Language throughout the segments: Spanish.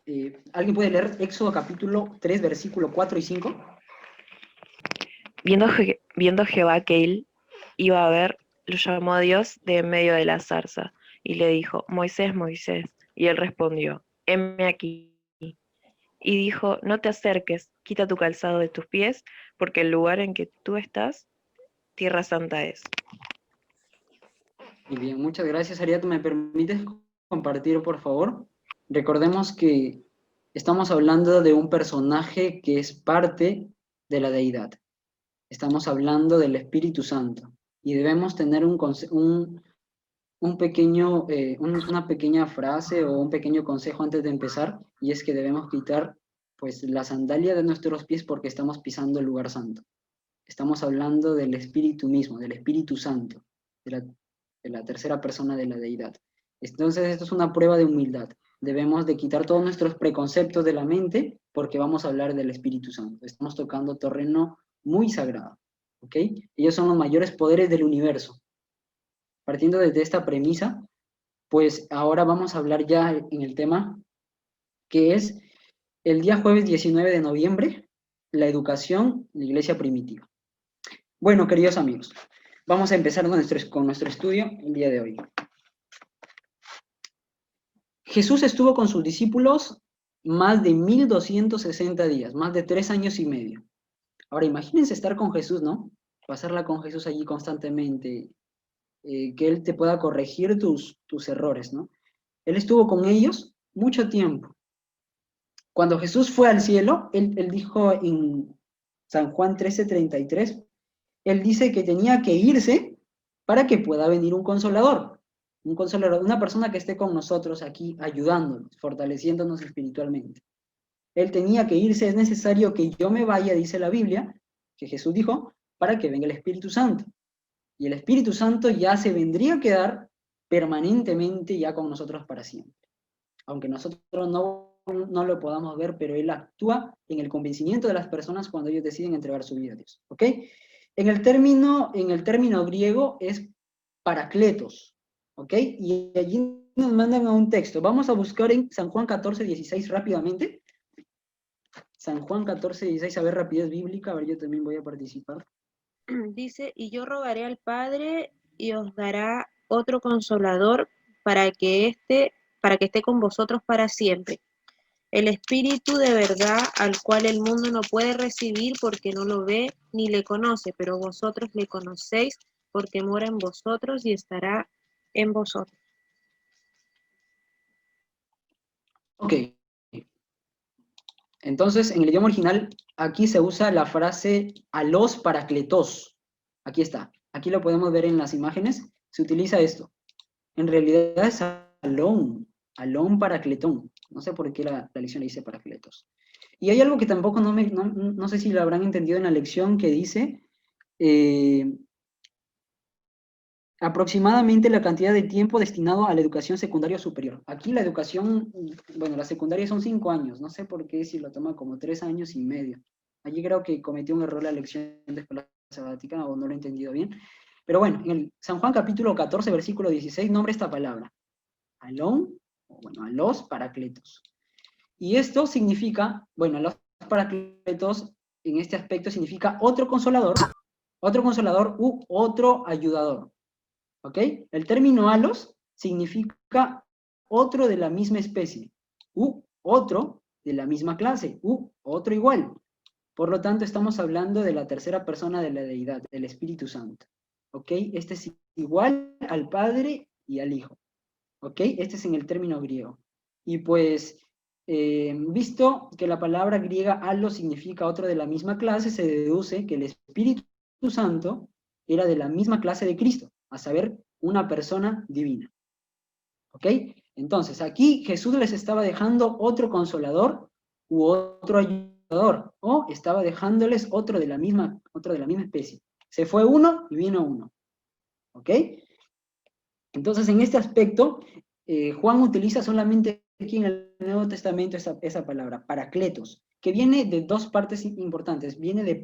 ¿Alguien puede leer Éxodo capítulo 3, versículo 4 y 5? Viendo Jehová que él iba a ver, lo llamó a Dios de en medio de la zarza, y le dijo, Moisés, Moisés. Y él respondió, heme aquí. Y dijo, no te acerques, quita tu calzado de tus pies, porque el lugar en que tú estás, tierra santa es. Muy bien, muchas gracias, Ariadna. ¿Me permites compartir, por favor? Recordemos que estamos hablando de un personaje que es parte de la deidad. Estamos hablando del Espíritu Santo y debemos tener una pequeña frase o un pequeño consejo antes de empezar, y es que debemos quitar pues la sandalia de nuestros pies porque estamos pisando el lugar santo. Estamos hablando del Espíritu mismo, del Espíritu Santo, de la tercera persona de la deidad. Entonces esto es una prueba de humildad. Debemos de quitar todos nuestros preconceptos de la mente porque vamos a hablar del Espíritu Santo. Estamos tocando terreno muy sagrado, ¿ok? Ellos son los mayores poderes del universo. Partiendo desde esta premisa, pues ahora vamos a hablar ya en el tema que es el día jueves 19 de noviembre, la educación en la iglesia primitiva. Bueno, queridos amigos, vamos a empezar con nuestro estudio el día de hoy. Jesús estuvo con sus discípulos más de 1260 días, más de 3 años y medio. Ahora imagínense estar con Jesús, ¿no? Pasarla con Jesús allí constantemente, que Él te pueda corregir tus errores, ¿no? Él estuvo con ellos mucho tiempo. Cuando Jesús fue al cielo, él dijo en San Juan 13:33, Él dice que tenía que irse para que pueda venir un consolador, una persona que esté con nosotros aquí ayudándonos, fortaleciéndonos espiritualmente. Él tenía que irse, es necesario que yo me vaya, dice la Biblia, que Jesús dijo, para que venga el Espíritu Santo. Y el Espíritu Santo ya se vendría a quedar permanentemente ya con nosotros para siempre. Aunque nosotros no lo podamos ver, pero Él actúa en el convencimiento de las personas cuando ellos deciden entregar su vida a Dios. ¿Ok? En el término griego es paracletos. ¿Ok? Y allí nos mandan a un texto. Vamos a buscar en San Juan 14:16 rápidamente. San Juan 14:16, a ver, rapidez bíblica, a ver, yo también voy a participar. Dice, y yo rogaré al Padre y os dará otro consolador para que esté con vosotros para siempre. El Espíritu de verdad, al cual el mundo no puede recibir porque no lo ve ni le conoce, pero vosotros le conocéis porque mora en vosotros y estará en vosotros. Ok. Entonces, en el idioma original, aquí se usa la frase alos paracletos. Aquí está. Aquí lo podemos ver en las imágenes. Se utiliza esto. En realidad es alón paracletón. No sé por qué la lección le dice paracletos. Y hay algo que tampoco no sé si lo habrán entendido en la lección que dice aproximadamente la cantidad de tiempo destinado a la educación secundaria superior. Aquí la educación, bueno, la secundaria son 5 años, no sé por qué si lo toma como 3 años y medio. Allí creo que cometió un error la lección de escuela sabática o no lo he entendido bien. Pero bueno, en el San Juan capítulo 14, versículo 16, nombra esta palabra, alón, o bueno, a los paracletos. Y esto significa, bueno, los paracletos en este aspecto significa otro consolador u otro ayudador. ¿Ok? El término halos significa otro de la misma especie, u otro de la misma clase, u otro igual. Por lo tanto, estamos hablando de la tercera persona de la deidad, el Espíritu Santo. ¿Ok? Este es igual al Padre y al Hijo. ¿Ok? Este es en el término griego. Y pues, visto que la palabra griega halos significa otro de la misma clase, se deduce que el Espíritu Santo era de la misma clase de Cristo, a saber, una persona divina. ¿Ok? Entonces, aquí Jesús les estaba dejando otro consolador u otro ayudador, o estaba dejándoles otro de la misma especie. Se fue uno y vino uno. ¿Ok? Entonces, en este aspecto, Juan utiliza solamente aquí en el Nuevo Testamento esa palabra, paracletos, que viene de dos partes importantes. Viene de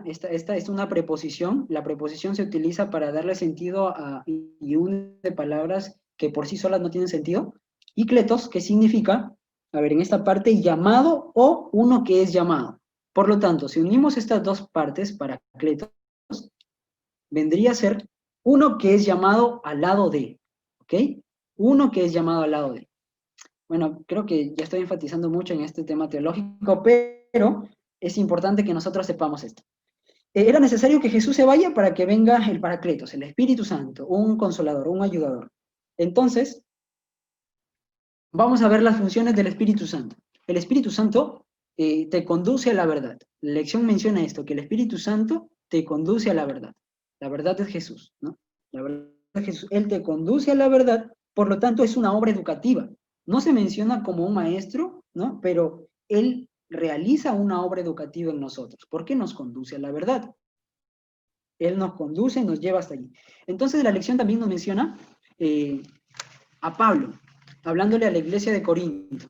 esta es una preposición. La preposición se utiliza para darle sentido y une palabras que por sí solas no tienen sentido, Y kletos, que significa, a ver, en esta parte, llamado o uno que es llamado. Por lo tanto, si unimos estas dos partes para kletos, vendría a ser uno que es llamado al lado de, ¿ok? Uno que es llamado al lado de. Bueno, creo que ya estoy enfatizando mucho en este tema teológico, pero es importante que nosotros sepamos esto. Era necesario que Jesús se vaya para que venga el Paracletos, el Espíritu Santo, un consolador, un ayudador. Entonces, vamos a ver las funciones del Espíritu Santo. El Espíritu Santo te conduce a la verdad. La lección menciona esto, que el Espíritu Santo te conduce a la verdad. La verdad es Jesús, ¿no? La verdad es Jesús. Él te conduce a la verdad, por lo tanto es una obra educativa. No se menciona como un maestro, ¿no? Pero Él realiza una obra educativa en nosotros, porque nos conduce a la verdad. Él nos conduce, nos lleva hasta allí. Entonces la lección también nos menciona a Pablo, hablándole a la iglesia de Corinto.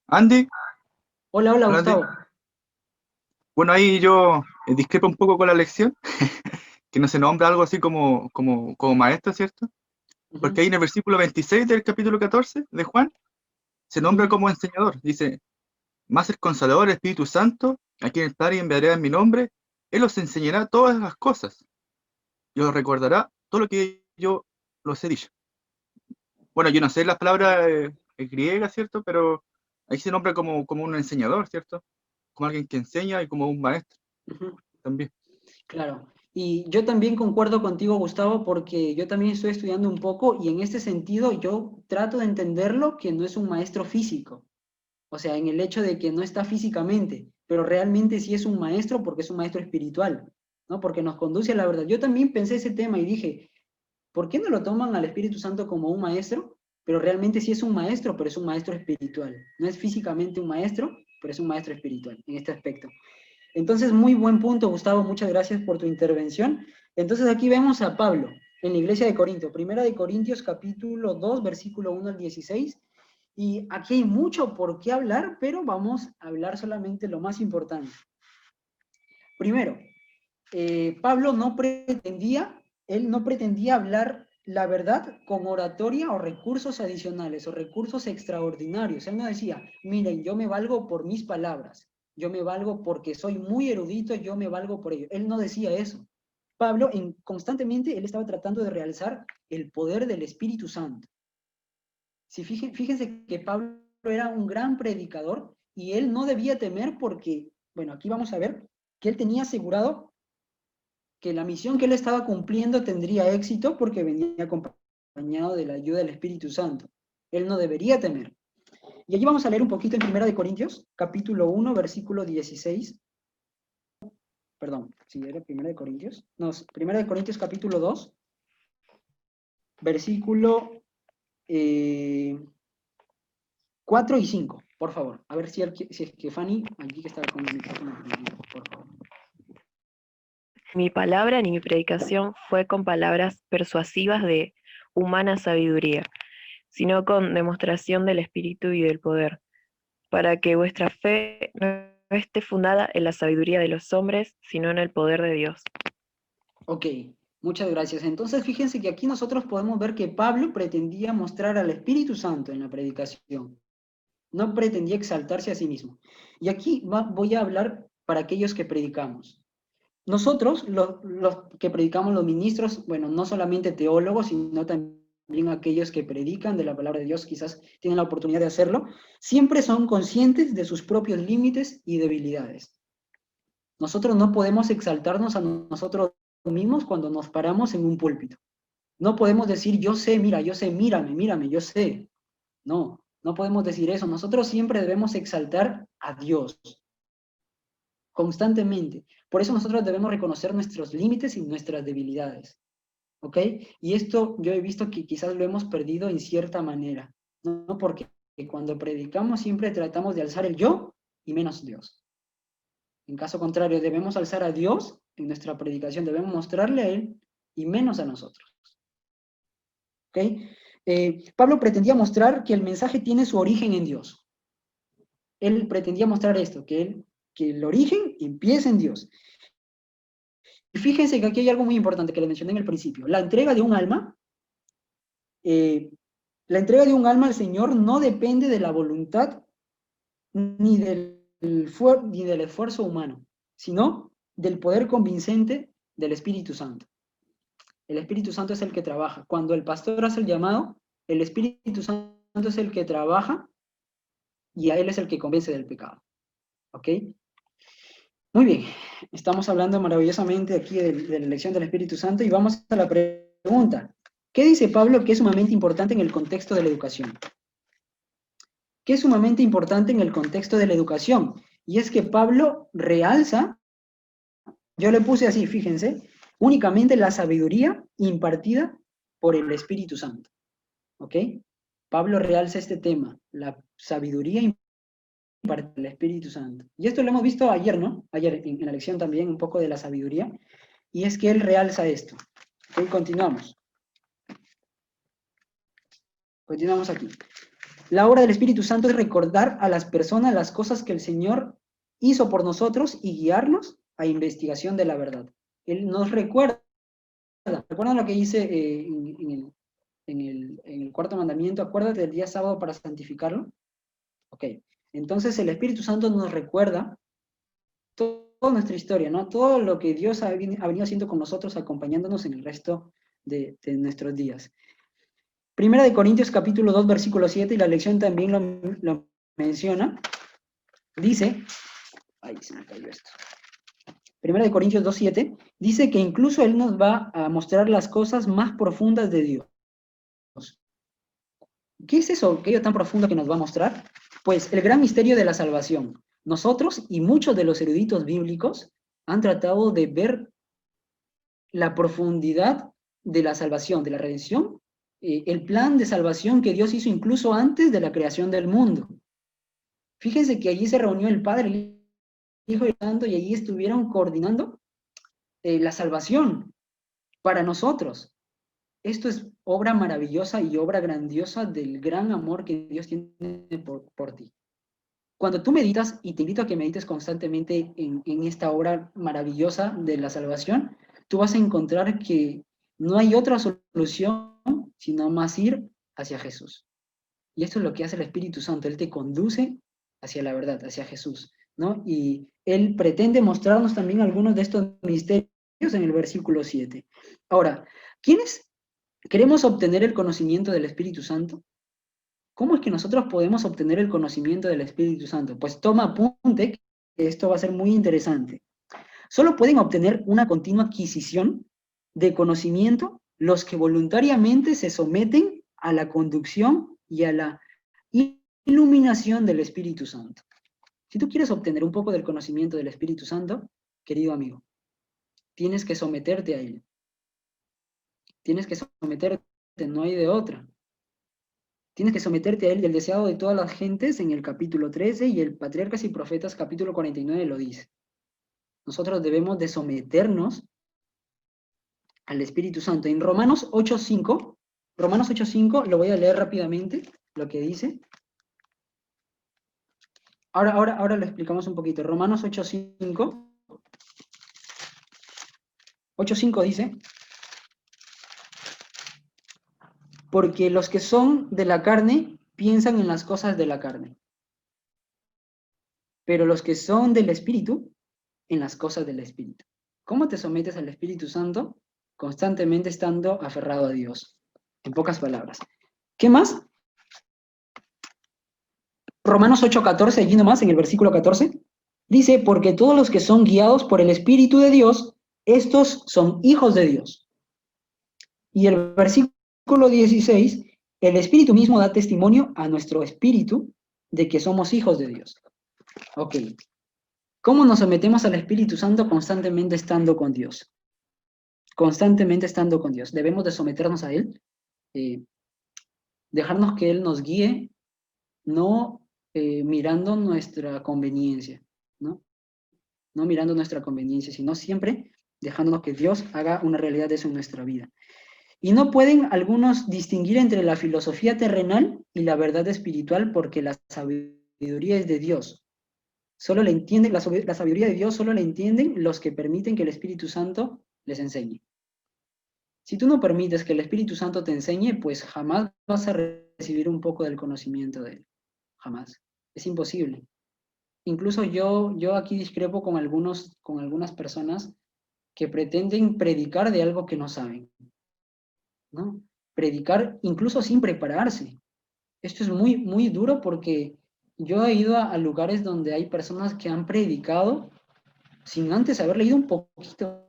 Andy, Hola, hola, hola, Andy. Gustavo. Bueno, ahí yo discrepo un poco con la lección, que no se nombra algo así como maestro, ¿cierto? Porque ahí en el versículo 26 del capítulo 14 de Juan, se nombra como enseñador. Dice, más el Consolador, el Espíritu Santo, a quien el Padre enviará en mi nombre, Él os enseñará todas las cosas y os recordará todo lo que yo los he dicho. Bueno, yo no sé las palabras griegas, ¿cierto? Pero ahí se nombra como un enseñador, ¿cierto? Como alguien que enseña y como un maestro también. Claro. Y yo también concuerdo contigo, Gustavo, porque yo también estoy estudiando un poco y en este sentido yo trato de entenderlo que no es un maestro físico. O sea, en el hecho de que no está físicamente, pero realmente sí es un maestro porque es un maestro espiritual, ¿no? Porque nos conduce a la verdad. Yo también pensé ese tema y dije, ¿por qué no lo toman al Espíritu Santo como un maestro? Pero realmente sí es un maestro, pero es un maestro espiritual. No es físicamente un maestro, pero es un maestro espiritual en este aspecto. Entonces, muy buen punto, Gustavo, muchas gracias por tu intervención. Entonces, aquí vemos a Pablo en la iglesia de Corinto, primera de Corintios capítulo 2, versículo 1 al 16, y aquí hay mucho por qué hablar, pero vamos a hablar solamente lo más importante. Primero, Pablo él no pretendía hablar la verdad con oratoria o recursos adicionales o recursos extraordinarios. Él no decía, miren, yo me valgo por mis palabras, yo me valgo porque soy muy erudito, yo me valgo por ello. Él no decía eso. Pablo, constantemente, él estaba tratando de realzar el poder del Espíritu Santo. Si fíjense que Pablo era un gran predicador y él no debía temer porque, bueno, aquí vamos a ver que él tenía asegurado que la misión que él estaba cumpliendo tendría éxito porque venía acompañado de la ayuda del Espíritu Santo. Él no debería temer. Y allí vamos a leer un poquito en 1 Corintios, capítulo 1, versículo 16. Perdón, ¿sí era 1 Corintios? No, 1 Corintios capítulo 2, versículo 4 y 5, por favor. A ver si es que Fanny, aquí que está con el micrófono, por favor. Mi palabra ni mi predicación fue con palabras persuasivas de humana sabiduría, sino con demostración del Espíritu y del poder, para que vuestra fe no esté fundada en la sabiduría de los hombres, sino en el poder de Dios. Ok, muchas gracias. Entonces, fíjense que aquí nosotros podemos ver que Pablo pretendía mostrar al Espíritu Santo en la predicación. No pretendía exaltarse a sí mismo. Y aquí voy a hablar para aquellos que predicamos. Nosotros, los que predicamos, los ministros, bueno, no solamente teólogos, sino también aquellos que predican de la palabra de Dios, quizás tienen la oportunidad de hacerlo, siempre son conscientes de sus propios límites y debilidades. Nosotros no podemos exaltarnos a nosotros mismos cuando nos paramos en un púlpito. No podemos decir, yo sé, mira, yo sé, mírame, yo sé. No, no podemos decir eso. Nosotros siempre debemos exaltar a Dios constantemente. Por eso nosotros debemos reconocer nuestros límites y nuestras debilidades. ¿Ok? Y esto yo he visto que quizás lo hemos perdido en cierta manera, ¿no? Porque cuando predicamos siempre tratamos de alzar el yo y menos Dios. En caso contrario, debemos alzar a Dios en nuestra predicación, debemos mostrarle a Él y menos a nosotros. ¿Ok? Pablo pretendía mostrar que el mensaje tiene su origen en Dios. Él pretendía mostrar esto, que el origen empieza en Dios. Y fíjense que aquí hay algo muy importante que le mencioné en el principio. La entrega de un alma La entrega de un alma al Señor no depende de la voluntad ni del esfuerzo humano, sino del poder convincente del Espíritu Santo. El Espíritu Santo es el que trabaja. Cuando el pastor hace el llamado, el Espíritu Santo es el que trabaja y a él es el que convence del pecado. ¿Ok? Muy bien, estamos hablando maravillosamente aquí de la elección del Espíritu Santo y vamos a la pregunta. ¿Qué dice Pablo que es sumamente importante en el contexto de la educación? ¿Qué es sumamente importante en el contexto de la educación? Y es que Pablo realza, yo le puse así, fíjense, únicamente la sabiduría impartida por el Espíritu Santo. ¿Ok? Pablo realza este tema, la sabiduría impartida por el Espíritu Santo. Y esto lo hemos visto ayer, ¿no? Ayer en la lección también, un poco de la sabiduría. Y es que él realza esto. ¿Ok? Continuamos. Continuamos aquí. La obra del Espíritu Santo es recordar a las personas las cosas que el Señor hizo por nosotros y guiarlos a investigación de la verdad. Él nos recuerda. ¿Recuerdan lo que hice en el cuarto mandamiento? Acuérdate del día sábado para santificarlo. Ok. Entonces el Espíritu Santo nos recuerda toda nuestra historia, ¿no? Todo lo que Dios ha venido haciendo con nosotros, acompañándonos en el resto de nuestros días. Primera de Corintios capítulo 2, versículo 7, y la lección también lo menciona. Dice, ay, se me cayó esto. Primera de Corintios 2, 7, dice que incluso Él nos va a mostrar las cosas más profundas de Dios. ¿Qué es eso, aquello tan profundo que nos va a mostrar? Pues el gran misterio de la salvación. Nosotros y muchos de los eruditos bíblicos han tratado de ver la profundidad de la salvación, de la redención, el plan de salvación que Dios hizo incluso antes de la creación del mundo. Fíjense que allí se reunió el Padre, el Hijo y el Santo, y allí estuvieron coordinando la salvación para nosotros. Esto es obra maravillosa y obra grandiosa del gran amor que Dios tiene por ti. Cuando tú meditas, y te invito a que medites constantemente en esta obra maravillosa de la salvación, tú vas a encontrar que no hay otra solución sino más ir hacia Jesús. Y esto es lo que hace el Espíritu Santo. Él te conduce hacia la verdad, hacia Jesús, ¿no? Y Él pretende mostrarnos también algunos de estos misterios en el versículo 7. Ahora, ¿quiénes queremos obtener el conocimiento del Espíritu Santo? ¿Cómo es que nosotros podemos obtener el conocimiento del Espíritu Santo? Pues toma apunte, que esto va a ser muy interesante. Solo pueden obtener una continua adquisición de conocimiento los que voluntariamente se someten a la conducción y a la iluminación del Espíritu Santo. Si tú quieres obtener un poco del conocimiento del Espíritu Santo, querido amigo, tienes que someterte a él. Tienes que someterte, no hay de otra. Tienes que someterte a él, y el deseado de todas las gentes en el capítulo 13 y el Patriarcas y Profetas capítulo 49 lo dice. Nosotros debemos de someternos al Espíritu Santo. En Romanos 8.5, lo voy a leer rápidamente, lo que dice. Ahora lo explicamos un poquito. Romanos 8.5 dice: porque los que son de la carne piensan en las cosas de la carne, pero los que son del Espíritu, en las cosas del Espíritu. ¿Cómo te sometes al Espíritu Santo? Constantemente estando aferrado a Dios. En pocas palabras. ¿Qué más? Romanos 8.14, allí nomás, en el versículo 14, dice: porque todos los que son guiados por el Espíritu de Dios, estos son hijos de Dios. Y el versículo 16, el Espíritu mismo da testimonio a nuestro espíritu de que somos hijos de Dios. Ok. ¿Cómo nos sometemos al Espíritu Santo? Constantemente estando con Dios. Constantemente estando con Dios. Debemos de someternos a Él, dejarnos que Él nos guíe, no mirando nuestra conveniencia, ¿no? No mirando nuestra conveniencia, sino siempre dejándonos que Dios haga una realidad de eso en nuestra vida. Y no pueden algunos distinguir entre la filosofía terrenal y la verdad espiritual, porque la sabiduría es de Dios. Solo la entienden, la sabiduría de Dios solo la entienden los que permiten que el Espíritu Santo les enseñe. Si tú no permites que el Espíritu Santo te enseñe, pues jamás vas a recibir un poco del conocimiento de Él. Jamás. Es imposible. Incluso yo aquí discrepo con algunas personas que pretenden predicar de algo que no saben, ¿no? Predicar incluso sin prepararse. Esto es muy, muy duro porque yo he ido a lugares donde hay personas que han predicado sin antes haber leído un poquito.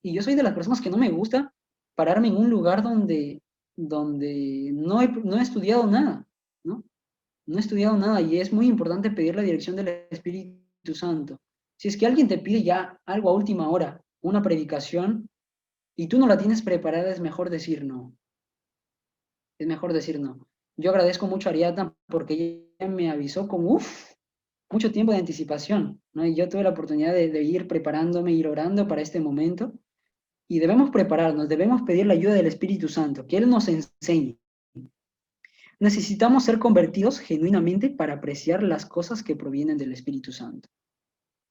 Y yo soy de las personas que no me gusta pararme en un lugar donde no he estudiado nada, ¿no? No he estudiado nada y es muy importante pedir la dirección del Espíritu Santo. Si es que alguien te pide ya algo a última hora, una predicación, y tú no la tienes preparada, es mejor decir no. Es mejor decir no. Yo agradezco mucho a Ariadna porque ella me avisó con mucho tiempo de anticipación, ¿no? Y yo tuve la oportunidad de ir preparándome, ir orando para este momento. Y debemos prepararnos, debemos pedir la ayuda del Espíritu Santo, que Él nos enseñe. Necesitamos ser convertidos genuinamente para apreciar las cosas que provienen del Espíritu Santo.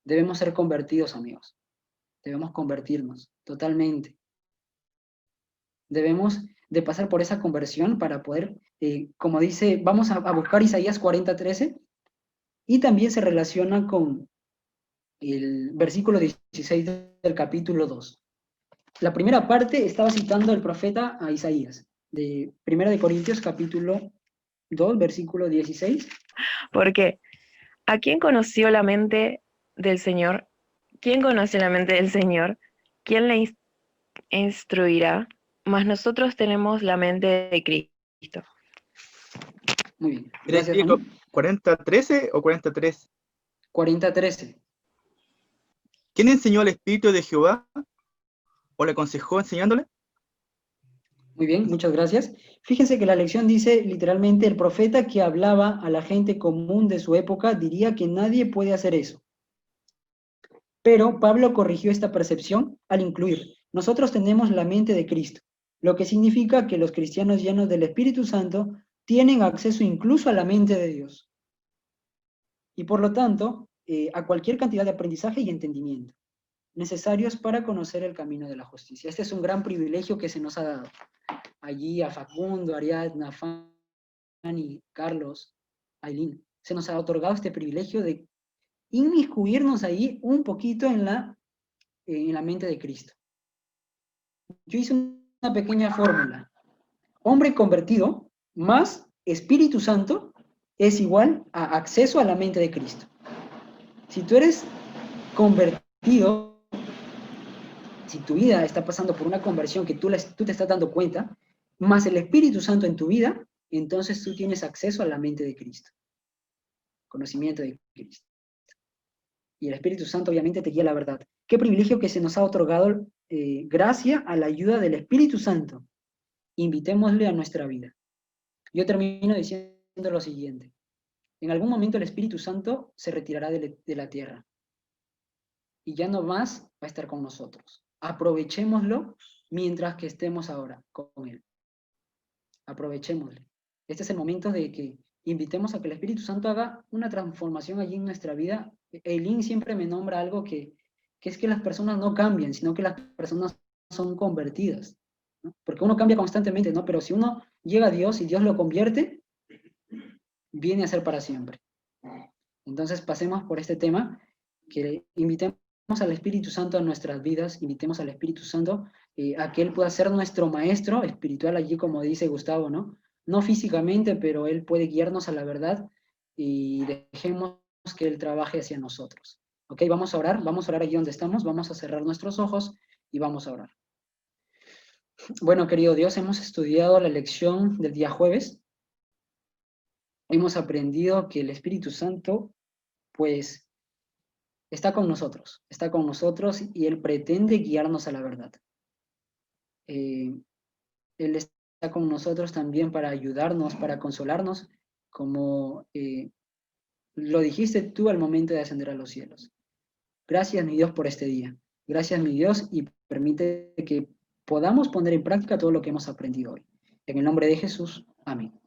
Debemos ser convertidos, amigos. Debemos convertirnos totalmente. Debemos de pasar por esa conversión para poder, como dice, vamos a buscar Isaías 40:13, y también se relaciona con el versículo 16 del capítulo 2. La primera parte estaba citando el profeta a Isaías, de 1 de Corintios capítulo 2, versículo 16. Porque ¿a quién conoció la mente del Señor? ¿Quién conoce la mente del Señor? ¿Quién le instruirá? Mas nosotros tenemos la mente de Cristo. Muy bien. Gracias, Gracias, Juan. 40:13 o 43. 40:13. ¿Quién enseñó al Espíritu de Jehová? ¿O le aconsejó enseñándole? Muy bien, muchas gracias. Fíjense que la lección dice literalmente, el profeta que hablaba a la gente común de su época diría que nadie puede hacer eso. Pero Pablo corrigió esta percepción al incluir, nosotros tenemos la mente de Cristo, lo que significa que los cristianos llenos del Espíritu Santo tienen acceso incluso a la mente de Dios. Y por lo tanto, a cualquier cantidad de aprendizaje y entendimiento necesarios para conocer el camino de la justicia. Este es un gran privilegio que se nos ha dado. Allí a Facundo, Ariadna, Fanny, Carlos, Aileen, se nos ha otorgado este privilegio de inmiscuirnos ahí un poquito en la mente de Cristo. Yo hice una pequeña fórmula. Hombre convertido más Espíritu Santo es igual a acceso a la mente de Cristo. Si tú eres convertido, si tu vida está pasando por una conversión que tú te estás dando cuenta, más el Espíritu Santo en tu vida, entonces tú tienes acceso a la mente de Cristo. Conocimiento de Cristo. Y el Espíritu Santo obviamente te guía a la verdad. Qué privilegio que se nos ha otorgado gracias a la ayuda del Espíritu Santo. Invitémosle a nuestra vida. Yo termino diciendo lo siguiente. En algún momento el Espíritu Santo se retirará de la tierra. Y ya no más va a estar con nosotros. Aprovechémoslo mientras que estemos ahora con Él. Aprovechémoslo. Este es el momento de que invitemos a que el Espíritu Santo haga una transformación allí en nuestra vida. Eileen siempre me nombra algo que es que las personas no cambian, sino que las personas son convertidas, ¿no? Porque uno cambia constantemente, ¿no? Pero si uno llega a Dios y Dios lo convierte, viene a ser para siempre. Entonces pasemos por este tema, que invitemos al Espíritu Santo a nuestras vidas, invitemos al Espíritu Santo a que Él pueda ser nuestro maestro espiritual, allí como dice Gustavo, ¿no? No físicamente, pero Él puede guiarnos a la verdad y dejemos que Él trabaje hacia nosotros. ¿Ok? Vamos a orar allí donde estamos, vamos a cerrar nuestros ojos y vamos a orar. Bueno, querido Dios, hemos estudiado la lección del día jueves. Hemos aprendido que el Espíritu Santo, pues, está con nosotros y Él pretende guiarnos a la verdad. Él está con nosotros también para ayudarnos, para consolarnos, como lo dijiste tú al momento de ascender a los cielos. Gracias, mi Dios, por este día. Gracias, mi Dios, y permite que podamos poner en práctica todo lo que hemos aprendido hoy. En el nombre de Jesús, amén.